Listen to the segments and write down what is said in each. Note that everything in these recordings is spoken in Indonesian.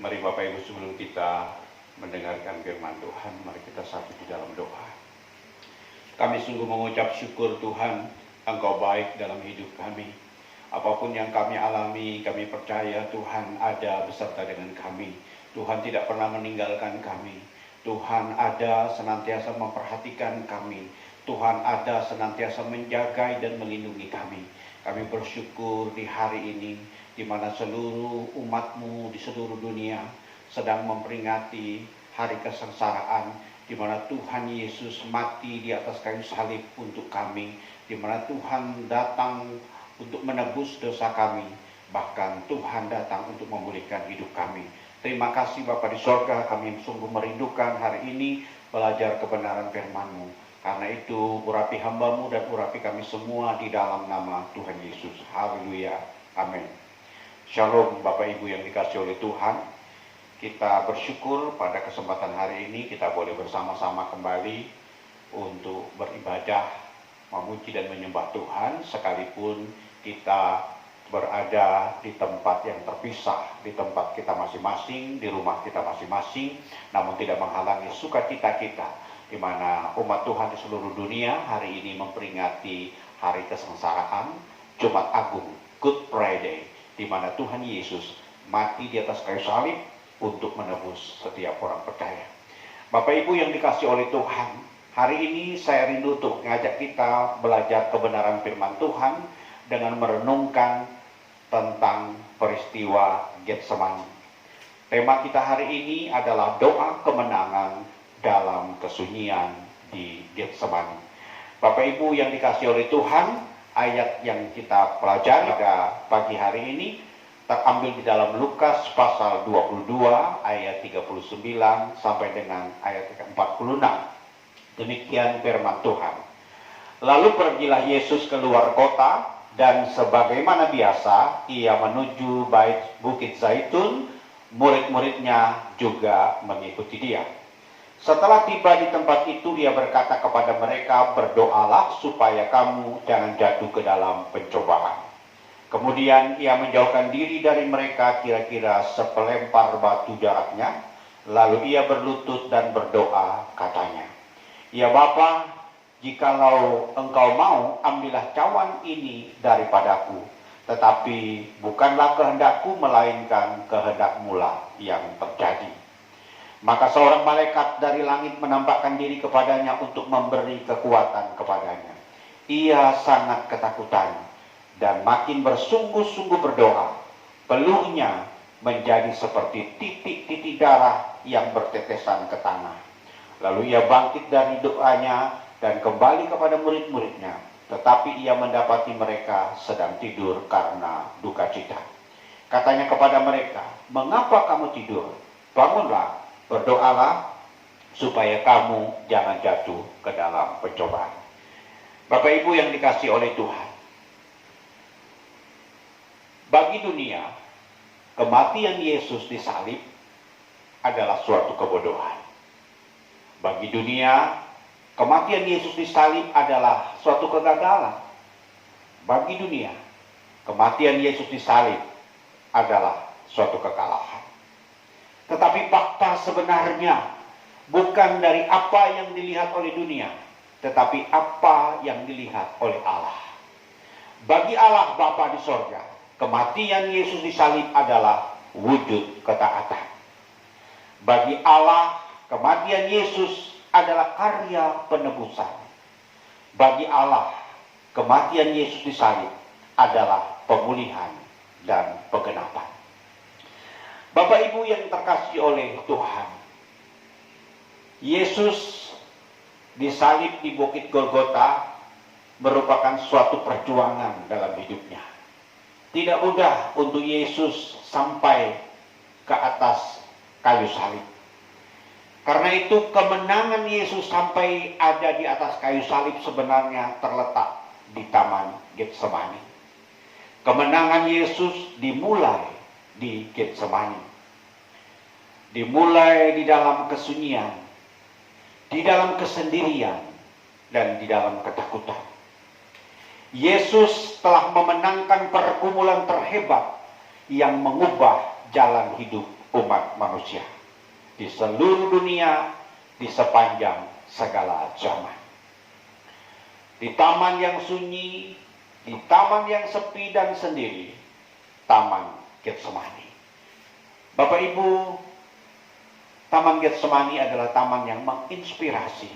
Mari Bapak Ibu, sebelum kita mendengarkan firman Tuhan, mari kita satu di dalam doa. Kami sungguh mengucap syukur Tuhan, Engkau baik dalam hidup kami. Apapun yang kami alami, kami percaya Tuhan ada beserta dengan kami. Tuhan tidak pernah meninggalkan kami. Tuhan ada senantiasa memperhatikan kami. Tuhan ada senantiasa menjaga dan melindungi kami. Kami bersyukur di hari ini, di mana seluruh umat-Mu di seluruh dunia sedang memperingati hari kesengsaraan, di mana Tuhan Yesus mati di atas kayu salib untuk kami, di mana Tuhan datang untuk menebus dosa kami, bahkan Tuhan datang untuk memulihkan hidup kami. Terima kasih Bapa di sorga, kami sungguh merindukan hari ini belajar kebenaran firman-Mu. Karena itu urapi hamba-Mu dan urapi kami semua di dalam nama Tuhan Yesus. Haleluya. Amin. Shalom Bapak Ibu yang dikasihi oleh Tuhan. Kita bersyukur pada kesempatan hari ini kita boleh bersama-sama kembali untuk beribadah, memuji dan menyembah Tuhan, sekalipun kita berada di tempat yang terpisah, di tempat kita masing-masing, di rumah kita masing-masing, namun tidak menghalangi sukacita kita, di mana umat Tuhan di seluruh dunia hari ini memperingati hari kesengsaraan, Jumat Agung, Good Friday, di mana Tuhan Yesus mati di atas kayu salib untuk menebus setiap orang percaya. Bapak Ibu yang dikasihi oleh Tuhan, hari ini saya rindu untuk mengajak kita belajar kebenaran firman Tuhan dengan merenungkan tentang peristiwa Getsemani. Tema kita hari ini adalah doa kemenangan dalam kesunyian di Getsemani. Bapak Ibu yang dikasihi oleh Tuhan, ayat yang kita pelajari pada pagi hari ini terambil di dalam Lukas pasal 22 ayat 39 sampai dengan ayat 46. Demikian firman Tuhan. Lalu pergilah Yesus keluar kota, dan sebagaimana biasa ia menuju Bukit Zaitun, murid-muridnya juga mengikuti dia. Setelah tiba di tempat itu, ia berkata kepada mereka, "Berdoalah supaya kamu jangan jatuh ke dalam pencobaan." Kemudian ia menjauhkan diri dari mereka kira-kira sepelempar batu jaraknya. Lalu ia berlutut dan berdoa, katanya, "Ya Bapa, jikalau Engkau mau, ambillah cawan ini daripadaku. Tetapi bukanlah kehendakku, melainkan kehendak-Mu lah yang terjadi." Maka seorang malaikat dari langit menampakkan diri kepadanya untuk memberi kekuatan kepadanya. Ia sangat ketakutan dan makin bersungguh-sungguh berdoa. Peluhnya menjadi seperti titik-titik darah yang bertetesan ke tanah. Lalu ia bangkit dari doanya dan kembali kepada murid-muridnya. Tetapi ia mendapati mereka sedang tidur karena duka cita. Katanya kepada mereka, "Mengapa kamu tidur? Bangunlah, berdoalah supaya kamu jangan jatuh ke dalam pencobaan." Bapak Ibu yang dikasihi oleh Tuhan, bagi dunia, kematian Yesus di salib adalah suatu kebodohan. Bagi dunia, kematian Yesus di salib adalah suatu kegagalan. Bagi dunia, kematian Yesus di salib adalah suatu kekalahan. Tetapi fakta sebenarnya bukan dari apa yang dilihat oleh dunia, tetapi apa yang dilihat oleh Allah. Bagi Allah Bapa di sorga, kematian Yesus di salib adalah wujud ketaatan. Bagi Allah, kematian Yesus adalah karya penebusan. Bagi Allah, kematian Yesus di salib adalah pemulihan dan penggenapan. Bapak Ibu yang terkasih oleh Tuhan, Yesus disalib di Bukit Golgota merupakan suatu perjuangan dalam hidupnya. Tidak mudah untuk Yesus sampai ke atas kayu salib. Karena itu kemenangan Yesus sampai ada di atas kayu salib sebenarnya terletak di Taman Getsemani. Kemenangan Yesus dimulai di Getsemani. Dimulai di dalam kesunyian, di dalam kesendirian, dan di dalam ketakutan. Yesus telah memenangkan pergumulan terhebat yang mengubah jalan hidup umat manusia di seluruh dunia, di sepanjang segala zaman. Di taman yang sunyi, di taman yang sepi dan sendiri, Taman Getsemani. Bapak Ibu, Taman Getsemani adalah taman yang menginspirasi,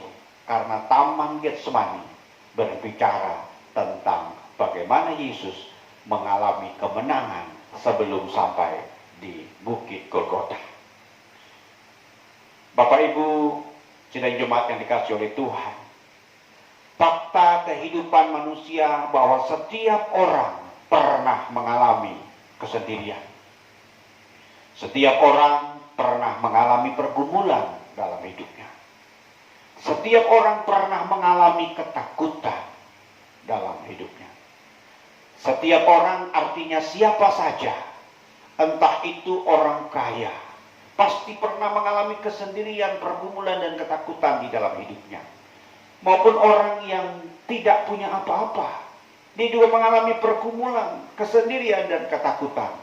karena Taman Getsemani berbicara tentang bagaimana Yesus mengalami kemenangan sebelum sampai di Bukit Golgota. Bapak Ibu, sidang jemaat yang dikasihi oleh Tuhan, fakta kehidupan manusia bahwa setiap orang pernah mengalami kesendirian. Setiap orang pernah mengalami pergumulan dalam hidupnya. Setiap orang pernah mengalami ketakutan dalam hidupnya. Setiap orang artinya siapa saja, entah itu orang kaya, pasti pernah mengalami kesendirian, pergumulan, dan ketakutan di dalam hidupnya. Maupun orang yang tidak punya apa-apa, dia juga mengalami pergumulan, kesendirian, dan ketakutan.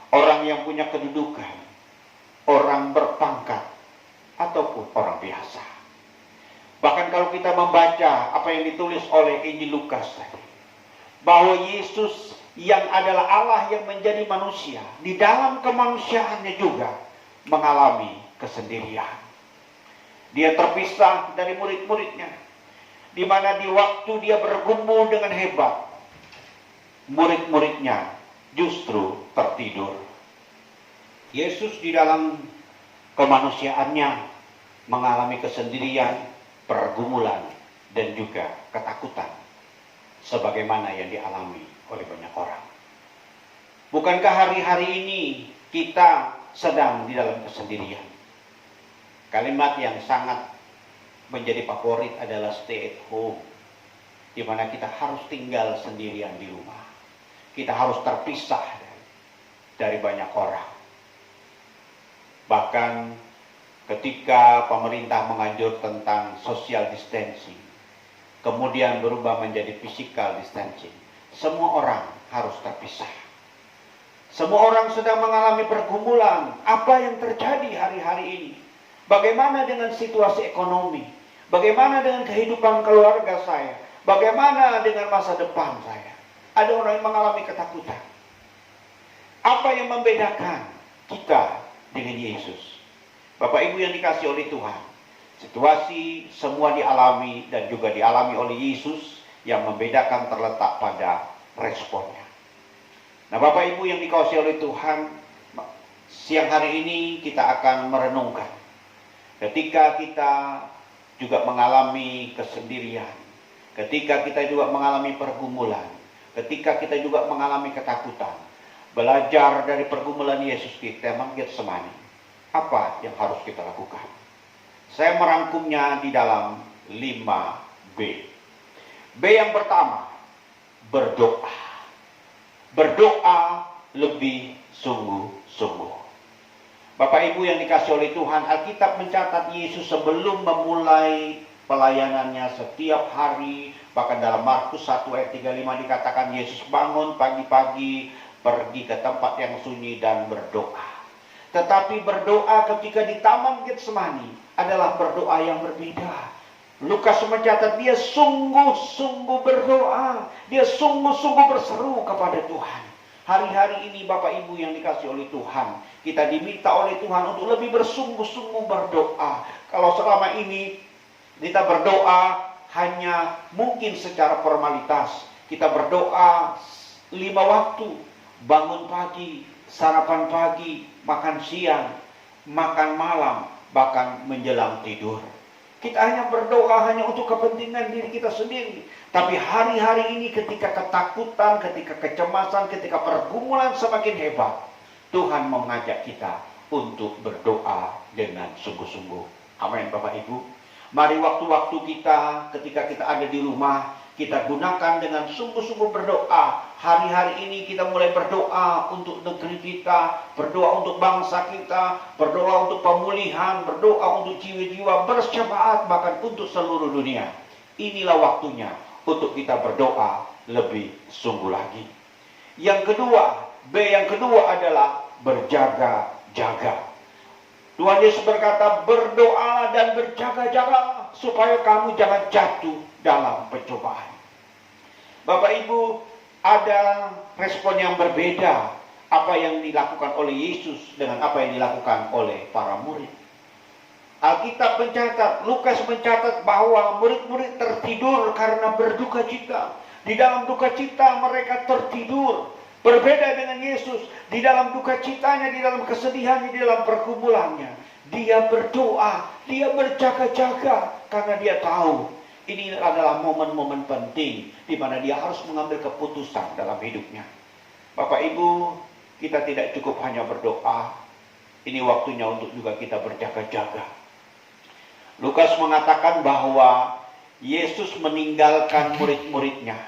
Orang yang punya kedudukan, orang berpangkat, ataupun orang biasa. Bahkan kalau kita membaca apa yang ditulis oleh Injil Lukas tadi, bahwa Yesus yang adalah Allah yang menjadi manusia, di dalam kemanusiaannya juga mengalami kesendirian. Dia terpisah dari murid-muridnya, di mana di waktu dia bergumul dengan hebat, murid-muridnya justru tertidur. Yesus di dalam kemanusiaannya mengalami kesendirian, pergumulan, dan juga ketakutan, sebagaimana yang dialami oleh banyak orang. Bukankah hari-hari ini kita sedang di dalam kesendirian? Kalimat yang sangat menjadi favorit adalah stay at home, di mana kita harus tinggal sendirian di rumah. Kita harus terpisah dari banyak orang. Bahkan ketika pemerintah menganjur tentang social distancing, kemudian berubah menjadi physical distancing, semua orang harus terpisah. Semua orang sedang mengalami pergumulan. Apa yang terjadi hari-hari ini? Bagaimana dengan situasi ekonomi? Bagaimana dengan kehidupan keluarga saya? Bagaimana dengan masa depan saya? Ada orang yang mengalami ketakutan. Apa yang membedakan kita dengan Yesus? Bapak Ibu yang dikasihi oleh Tuhan, situasi semua dialami dan juga dialami oleh Yesus. Yang membedakan terletak pada responnya. Nah, Bapak Ibu yang dikasihi oleh Tuhan, siang hari ini kita akan merenungkan ketika kita juga mengalami kesendirian, ketika kita juga mengalami pergumulan, ketika kita juga mengalami ketakutan, belajar dari pergumulan Yesus di Taman Getsemani, apa yang harus kita lakukan? Saya merangkumnya di dalam 5B. B yang pertama, berdoa. Berdoa lebih sungguh-sungguh. Bapak Ibu yang dikasihi oleh Tuhan, Alkitab mencatat Yesus sebelum memulai pelayanannya setiap hari, bahkan dalam Markus 1 ayat 35 dikatakan Yesus bangun pagi-pagi, pergi ke tempat yang sunyi dan berdoa. Tetapi berdoa ketika di Taman Getsemani adalah berdoa yang berbeda. Lukas mencatat dia sungguh-sungguh berdoa, dia sungguh-sungguh berseru kepada Tuhan. Hari-hari ini Bapak Ibu yang dikasihi oleh Tuhan, kita diminta oleh Tuhan untuk lebih bersungguh-sungguh berdoa. Kalau selama ini kita berdoa hanya mungkin secara formalitas, kita berdoa 5 waktu, bangun pagi, sarapan pagi, makan siang, makan malam, bahkan menjelang tidur. Kita hanya berdoa hanya untuk kepentingan diri kita sendiri. Tapi hari-hari ini ketika ketakutan, ketika kecemasan, ketika pergumulan semakin hebat, Tuhan mengajak kita untuk berdoa dengan sungguh-sungguh. Amin Bapak Ibu. Mari waktu-waktu kita ketika kita ada di rumah, kita gunakan dengan sungguh-sungguh berdoa. Hari-hari ini kita mulai berdoa untuk negeri kita, berdoa untuk bangsa kita, berdoa untuk pemulihan, berdoa untuk jiwa-jiwa bersyafaat, bahkan untuk seluruh dunia. Inilah waktunya untuk kita berdoa lebih sungguh lagi. Yang kedua, B yang kedua adalah berjaga jaga. Tuhan Yesus berkata, berdoa dan berjaga-jaga supaya kamu jangan jatuh dalam pencobaan. Bapak Ibu, ada respon yang berbeda apa yang dilakukan oleh Yesus dengan apa yang dilakukan oleh para murid. Alkitab mencatat, Lukas mencatat bahwa murid-murid tertidur karena berduka cita. Di dalam duka cita mereka tertidur. Berbeda dengan Yesus, di dalam duka citanya, di dalam kesedihannya, di dalam pergumulannya, dia berdoa, dia berjaga-jaga karena dia tahu ini adalah momen-momen penting di mana dia harus mengambil keputusan dalam hidupnya. Bapak Ibu, kita tidak cukup hanya berdoa, ini waktunya untuk juga kita berjaga-jaga. Lukas mengatakan bahwa Yesus meninggalkan murid-muridnya.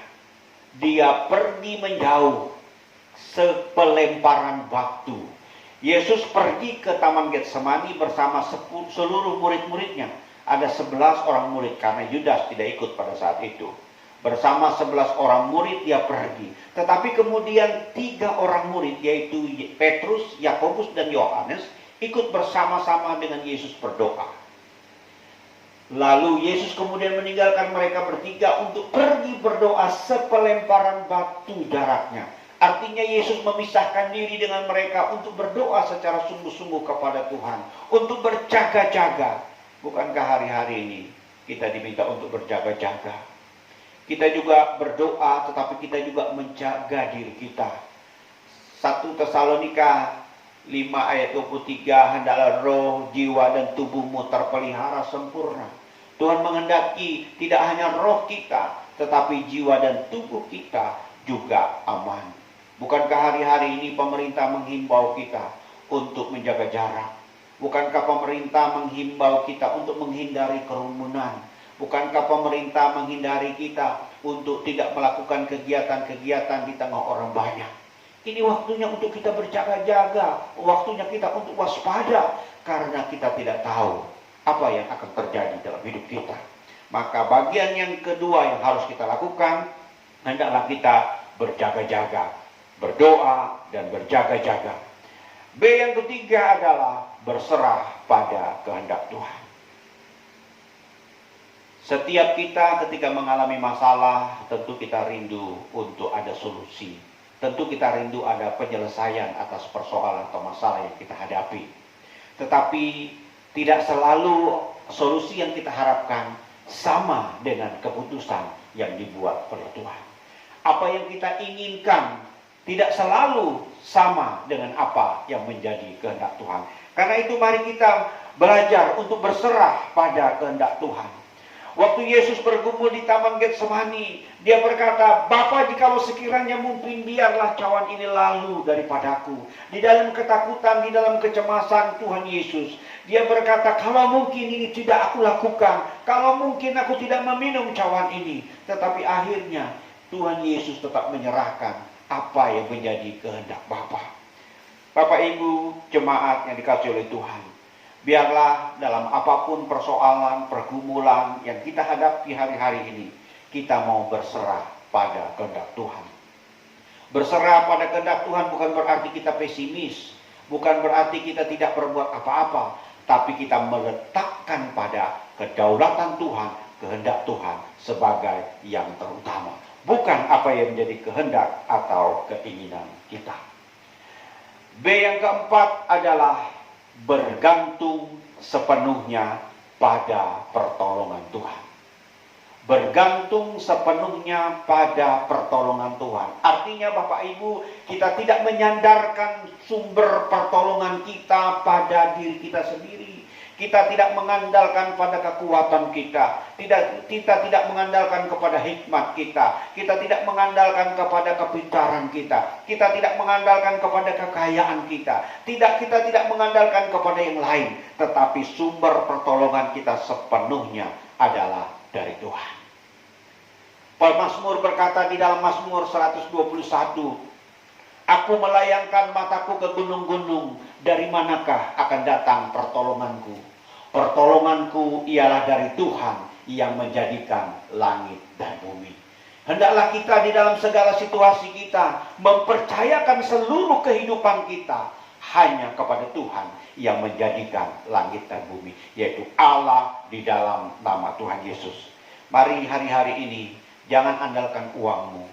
Dia pergi menjauh sepelemparan waktu. Yesus pergi ke Taman Getsemani bersama seluruh murid-muridnya. Ada 11 orang murid karena Yudas tidak ikut pada saat itu. Bersama 11 orang murid dia pergi. Tetapi kemudian 3 orang murid yaitu Petrus, Yakobus dan Yohanes ikut bersama-sama dengan Yesus berdoa. Lalu Yesus kemudian meninggalkan mereka bertiga untuk pergi berdoa sepelemparan batu jaraknya. Artinya Yesus memisahkan diri dengan mereka untuk berdoa secara sungguh-sungguh kepada Tuhan. Untuk berjaga-jaga. Bukankah hari-hari ini kita diminta untuk berjaga-jaga? Kita juga berdoa, tetapi kita juga menjaga diri kita. 1 Tesalonika 5 ayat 23, hendaklah roh, jiwa, dan tubuhmu terpelihara sempurna. Tuhan menghendaki tidak hanya roh kita, tetapi jiwa dan tubuh kita juga aman. Bukankah hari-hari ini pemerintah menghimbau kita untuk menjaga jarak? Bukankah pemerintah menghimbau kita untuk menghindari kerumunan? Bukankah pemerintah menghindari kita untuk tidak melakukan kegiatan-kegiatan di tengah orang banyak? Ini waktunya untuk kita berjaga-jaga, waktunya kita untuk waspada, karena kita tidak tahu apa yang akan terjadi dalam hidup kita. Maka bagian yang kedua yang harus kita lakukan, hendaklah kita berjaga-jaga, berdoa dan berjaga-jaga. B yang ketiga adalah berserah pada kehendak Tuhan. Setiap kita ketika mengalami masalah, tentu kita rindu untuk ada solusi. Tentu kita rindu ada penyelesaian atas persoalan atau masalah yang kita hadapi. Tetapi tidak selalu solusi yang kita harapkan sama dengan keputusan yang dibuat oleh Tuhan. Apa yang kita inginkan tidak selalu sama dengan apa yang menjadi kehendak Tuhan. Karena itu mari kita belajar untuk berserah pada kehendak Tuhan. Waktu Yesus bergumul di Taman Getsemani, dia berkata, Bapa, jikalau sekiranya mungkin, biarlah cawan ini lalu daripadaku. Di dalam ketakutan, di dalam kecemasan Tuhan Yesus, dia berkata, kalau mungkin ini tidak aku lakukan, kalau mungkin aku tidak meminum cawan ini. Tetapi akhirnya Tuhan Yesus tetap menyerahkan apa yang menjadi kehendak Bapa. Bapak Ibu jemaat yang dikasihi oleh Tuhan, biarlah dalam apapun persoalan, pergumulan yang kita hadapi hari-hari ini, kita mau berserah pada kehendak Tuhan. Berserah pada kehendak Tuhan bukan berarti kita pesimis, bukan berarti kita tidak berbuat apa-apa, tapi kita meletakkan pada kedaulatan Tuhan, kehendak Tuhan sebagai yang terutama. Bukan apa yang menjadi kehendak atau keinginan kita. B yang keempat adalah bergantung sepenuhnya pada pertolongan Tuhan. Bergantung sepenuhnya pada pertolongan Tuhan. Artinya Bapak Ibu, kita tidak menyandarkan sumber pertolongan kita pada diri kita sendiri. Kita tidak mengandalkan pada kekuatan kita. Kita tidak mengandalkan kepada hikmat kita. Kita tidak mengandalkan kepada kepintaran kita. Kita tidak mengandalkan kepada kekayaan kita. Kita tidak mengandalkan kepada yang lain. Tetapi sumber pertolongan kita sepenuhnya adalah dari Tuhan. Pemazmur berkata di dalam Mazmur 121, Aku melayangkan mataku ke gunung-gunung, dari manakah akan datang pertolonganku? Pertolonganku ialah dari Tuhan yang menjadikan langit dan bumi. Hendaklah kita di dalam segala situasi kita mempercayakan seluruh kehidupan kita hanya kepada Tuhan yang menjadikan langit dan bumi, yaitu Allah di dalam nama Tuhan Yesus. Mari hari-hari ini jangan andalkan uangmu,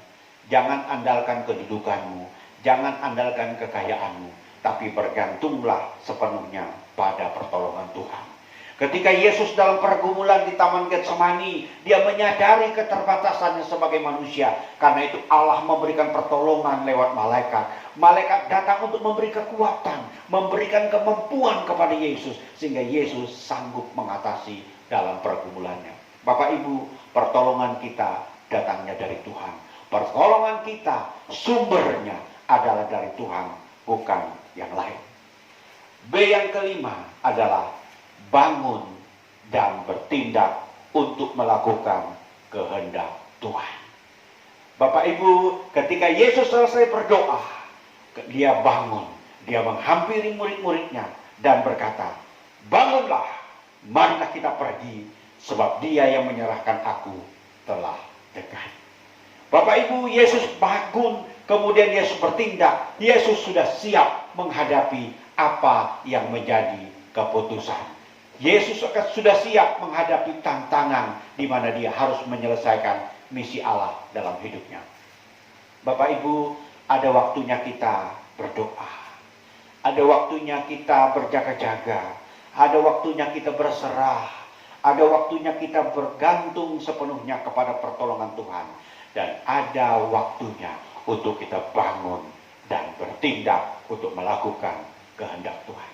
jangan andalkan kedudukanmu, jangan andalkan kekayaanmu, tapi bergantunglah sepenuhnya pada pertolongan Tuhan. Ketika Yesus dalam pergumulan di Taman Getsemani, dia menyadari keterbatasannya sebagai manusia. Karena itu Allah memberikan pertolongan lewat malaikat. Malaikat datang untuk memberi kekuatan, memberikan kemampuan kepada Yesus, sehingga Yesus sanggup mengatasi dalam pergumulannya. Bapak Ibu, pertolongan kita datangnya dari Tuhan. Pertolongan kita sumbernya adalah dari Tuhan, bukan yang lain. B yang kelima adalah bangun dan bertindak untuk melakukan kehendak Tuhan. Bapak Ibu, ketika Yesus selesai berdoa, dia bangun, dia menghampiri murid-muridnya dan berkata, bangunlah, marilah kita pergi, sebab dia yang menyerahkan aku telah dekat. Bapak Ibu, Yesus bangun, kemudian Yesus bertindak. Yesus sudah siap menghadapi apa yang menjadi keputusan. Yesus sudah siap menghadapi tantangan di mana dia harus menyelesaikan misi Allah dalam hidupnya. Bapak Ibu, ada waktunya kita berdoa. Ada waktunya kita berjaga-jaga. Ada waktunya kita berserah. Ada waktunya kita bergantung sepenuhnya kepada pertolongan Tuhan. Dan ada waktunya untuk kita bangun dan bertindak untuk melakukan kehendak Tuhan.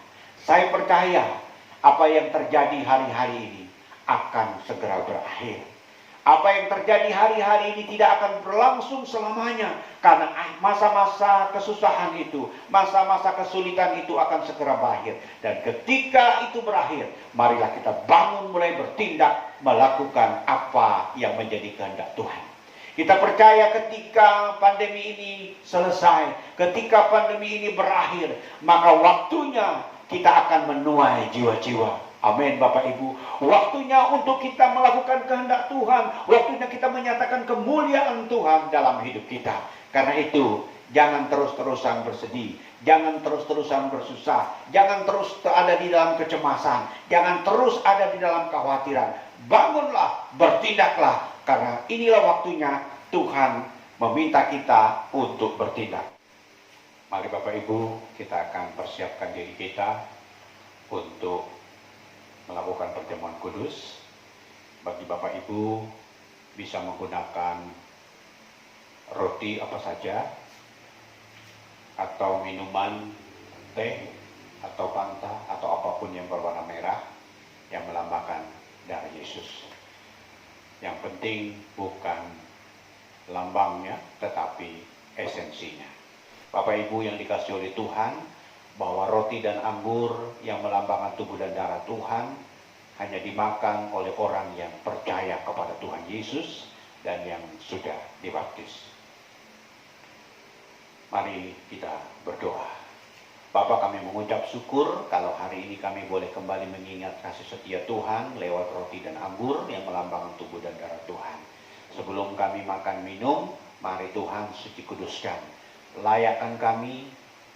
Saya percaya apa yang terjadi hari-hari ini akan segera berakhir. Apa yang terjadi hari-hari ini tidak akan berlangsung selamanya. Karena masa-masa kesusahan itu, masa-masa kesulitan itu akan segera berakhir. Dan ketika itu berakhir, marilah kita bangun mulai bertindak, melakukan apa yang menjadi kehendak Tuhan. Kita percaya ketika pandemi ini selesai, ketika pandemi ini berakhir, maka waktunya kita akan menuai jiwa-jiwa. Amin Bapak Ibu. Waktunya untuk kita melakukan kehendak Tuhan. Waktunya kita menyatakan kemuliaan Tuhan dalam hidup kita. Karena itu, jangan terus-terusan bersedih. Jangan terus-terusan bersusah. Jangan terus ada di dalam kecemasan. Jangan terus ada di dalam kekhawatiran. Bangunlah, bertindaklah. Karena inilah waktunya Tuhan meminta kita untuk bertindak. Mari Bapak Ibu, kita akan persiapkan diri kita untuk melakukan perjamuan kudus. Bagi Bapak Ibu bisa menggunakan roti apa saja, atau minuman teh, atau fanta, atau apapun yang berwarna merah yang melambangkan darah Yesus. Yang penting bukan lambangnya, tetapi esensinya. Bapak Ibu yang dikasihi oleh Tuhan, bahwa roti dan anggur yang melambangkan tubuh dan darah Tuhan hanya dimakan oleh orang yang percaya kepada Tuhan Yesus dan yang sudah dibaptis. Mari kita berdoa. Bapa, kami mengucap syukur kalau hari ini kami boleh kembali mengingat kasih setia Tuhan lewat roti dan anggur yang melambangkan tubuh dan darah Tuhan. Sebelum kami makan minum, mari Tuhan suci kuduskan. Layakkan kami,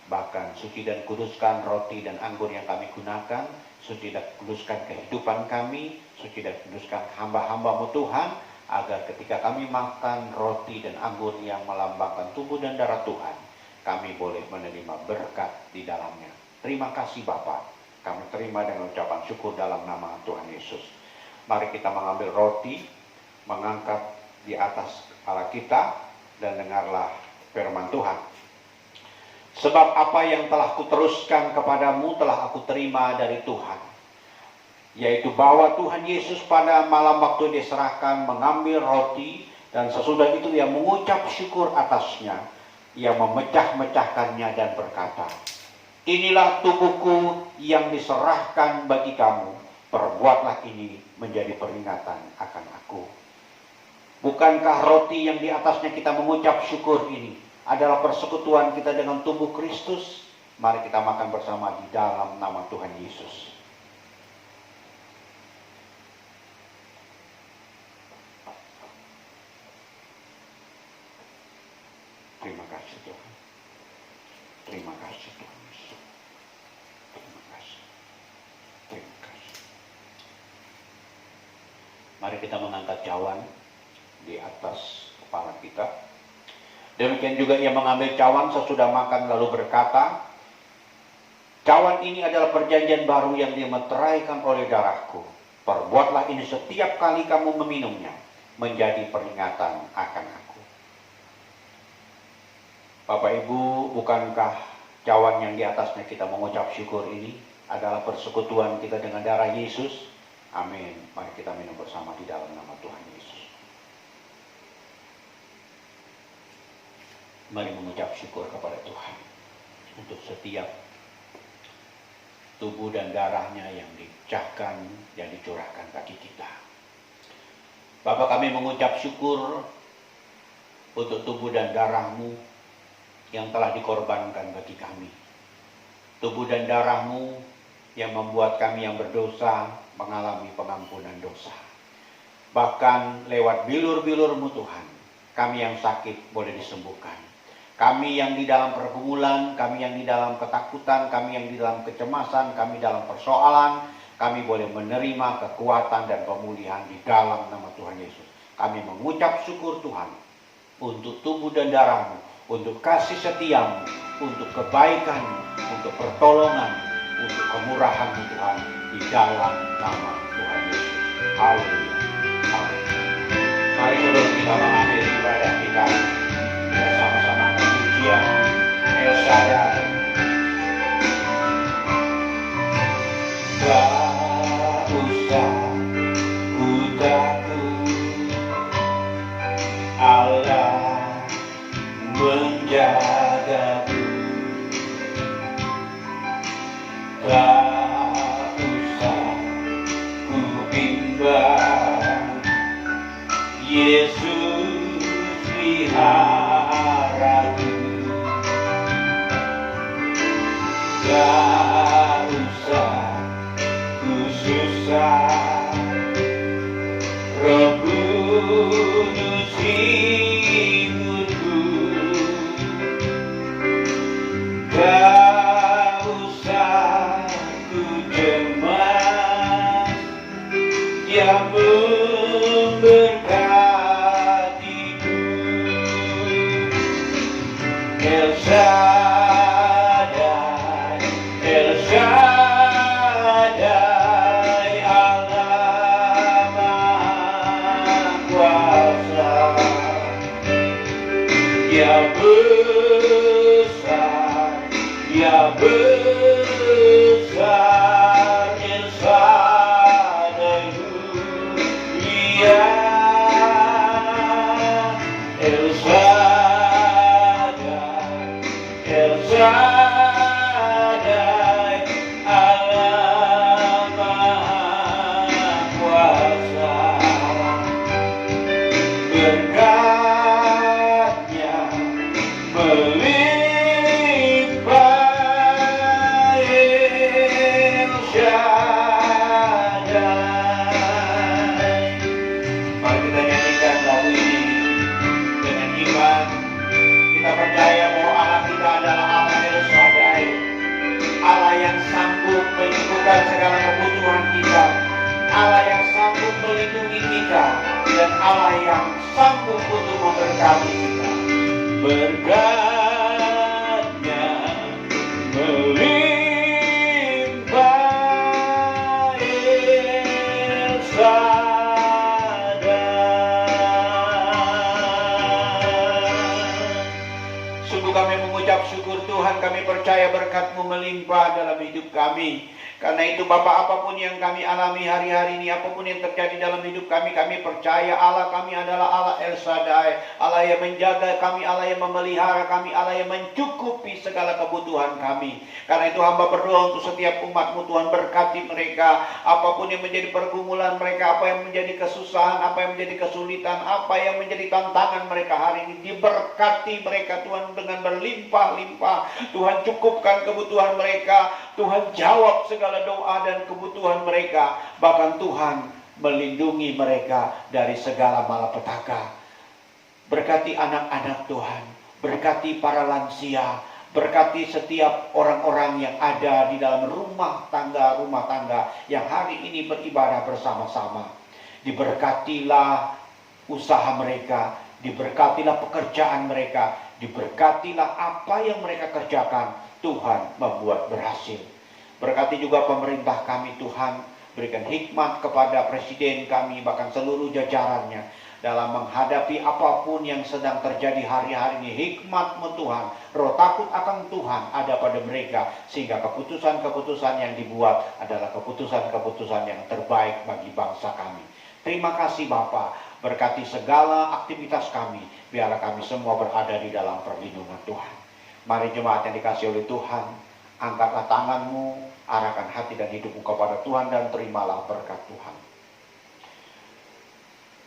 bahkan suci dan kuduskan roti dan anggur yang kami gunakan, suci dan kuduskan kehidupan kami, suci dan kuduskan hamba-hamba-Mu Tuhan, agar ketika kami makan roti dan anggur yang melambangkan tubuh dan darah Tuhan, kami boleh menerima berkat di dalamnya. Terima kasih Bapa, kami terima dengan ucapan syukur dalam nama Tuhan Yesus. Mari kita mengambil roti, mengangkat di atas kepala kita, dan dengarlah firman Tuhan. Sebab apa yang telah kuteruskan kepadamu telah aku terima dari Tuhan, yaitu bahwa Tuhan Yesus pada malam waktu diserahkan mengambil roti, dan sesudah itu ia mengucap syukur atasnya, ia memecah-mecahkannya dan berkata, inilah tubuhku yang diserahkan bagi kamu, perbuatlah ini menjadi peringatan akan aku. Bukankah roti yang di atasnya kita mengucap syukur ini adalah persekutuan kita dengan tubuh Kristus? Mari kita makan bersama di dalam nama Tuhan Yesus. Terima kasih Tuhan. Terima kasih Tuhan Yesus. Mari kita mengangkat cawan di atas kepala kita. Demikian juga ia mengambil cawan sesudah makan lalu berkata, cawan ini adalah perjanjian baru yang dimeteraikan oleh darahku. Perbuatlah ini setiap kali kamu meminumnya, menjadi peringatan akan aku. Bapak Ibu, bukankah cawan yang di atasnya kita mengucap syukur ini adalah persekutuan kita dengan darah Yesus? Amin. Mari kita minum bersama di dalam nama Tuhan Yesus. Mari mengucap syukur kepada Tuhan untuk setiap tubuh dan darahnya yang dicahkan dan dicurahkan bagi kita. Bapa, kami mengucap syukur untuk tubuh dan darah-Mu yang telah dikorbankan bagi kami. Tubuh dan darah-Mu yang membuat kami yang berdosa mengalami pengampunan dosa. Bahkan lewat bilur-bilur-Mu Tuhan, kami yang sakit boleh disembuhkan. Kami yang di dalam pergumulan, kami yang di dalam ketakutan, kami yang di dalam kecemasan, kami dalam persoalan, kami boleh menerima kekuatan dan pemulihan di dalam nama Tuhan Yesus. Kami mengucap syukur Tuhan untuk tubuh dan darah-Mu, untuk kasih setia-Mu, untuk kebaikan-Mu, untuk pertolongan, untuk kemurahan-Mu Tuhan, di dalam nama Tuhan Yesus. Haleluya. Amin. Mari kita mengakhiri ibadah kita bersama-sama pujian El Shaddai. Tak usah ku takut, Allah menjagaku. Tak usah ku bimbang, Yesus peliharaku. Tak usah ku susah, Roh Kudus ikutku. Tak usah ku cemas, Dia memberkatiku. El Shaddai, El Shaddai, Allah Maha Kuasa. Dia besar, Dia besar, El Shaddai mulia, El Shaddai, El Shaddai, Allah Maha Kuasa. Berkat-Nya melimpah, El Shaddai. Mari kita nyanyikan lagu ini dengan iman. Kita percaya bahwa Allah kita adalah Allah El Shaddai, Allah yang sanggup menyembuhkan segala kebutuhan kita, Allah yang sanggup melindungi kita, dan Allah yang sanggup untuk memberkati kita. Berkat-Nya melimpah, El Shaddai. Sungguh kami mengucap syukur Tuhan, kami percaya berkat-Mu melimpah dalam hidup kami. Karena itu Bapak, apapun yang kami alami hari-hari ini, apapun yang terjadi dalam hidup kami, kami percaya Allah kami adalah Allah El Shaddai, Allah yang menjaga kami, Allah yang memelihara kami, Allah yang mencukupi segala kebutuhan kami. Karena itu hamba berdoa untuk setiap umat-Mu Tuhan, berkati mereka, apapun yang menjadi pergumulan mereka, apa yang menjadi kesusahan, apa yang menjadi kesulitan, apa yang menjadi tantangan mereka hari ini, diberkati mereka Tuhan dengan berlimpah-limpah. Tuhan cukupkan kebutuhan mereka, Tuhan jawab segala doa dan kebutuhan mereka. Bahkan Tuhan melindungi mereka dari segala malapetaka. Berkati anak-anak Tuhan, berkati para lansia, berkati setiap orang-orang yang ada di dalam rumah tangga yang hari ini beribadah bersama-sama. Diberkatilah usaha mereka, diberkatilah pekerjaan mereka, diberkatilah apa yang mereka kerjakan. Tuhan membuat berhasil. Berkati juga pemerintah kami Tuhan, berikan hikmat kepada presiden kami, bahkan seluruh jajarannya, dalam menghadapi apapun yang sedang terjadi hari-hari ini. Hikmat-Mu Tuhan, roh takut akan Tuhan ada pada mereka, sehingga keputusan-keputusan yang dibuat adalah keputusan-keputusan yang terbaik bagi bangsa kami. Terima kasih Bapa, berkati segala aktivitas kami, biarlah kami semua berada di dalam perlindungan Tuhan. Mari jemaat yang dikasihi oleh Tuhan, angkatlah tanganmu, arahkan hati dan hidupmu kepada Tuhan, dan terimalah berkat Tuhan.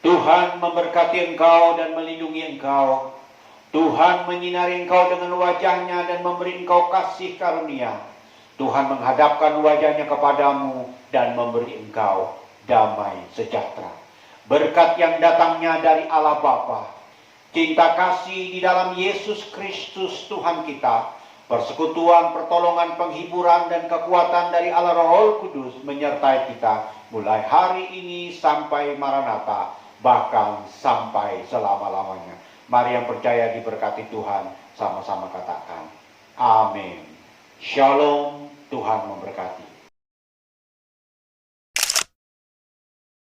Tuhan memberkati engkau dan melindungi engkau. Tuhan menyinari engkau dengan wajahnya dan memberi engkau kasih karunia. Tuhan menghadapkan wajahnya kepadamu dan memberi engkau damai sejahtera. Berkat yang datangnya dari Allah Bapa, cinta kasih di dalam Yesus Kristus Tuhan kita, persekutuan, pertolongan, penghiburan, dan kekuatan dari Allah Roh Kudus menyertai kita mulai hari ini sampai Maranatha, bahkan sampai selama-lamanya. Mari yang percaya diberkati Tuhan, sama-sama katakan amin. Shalom, Tuhan memberkati.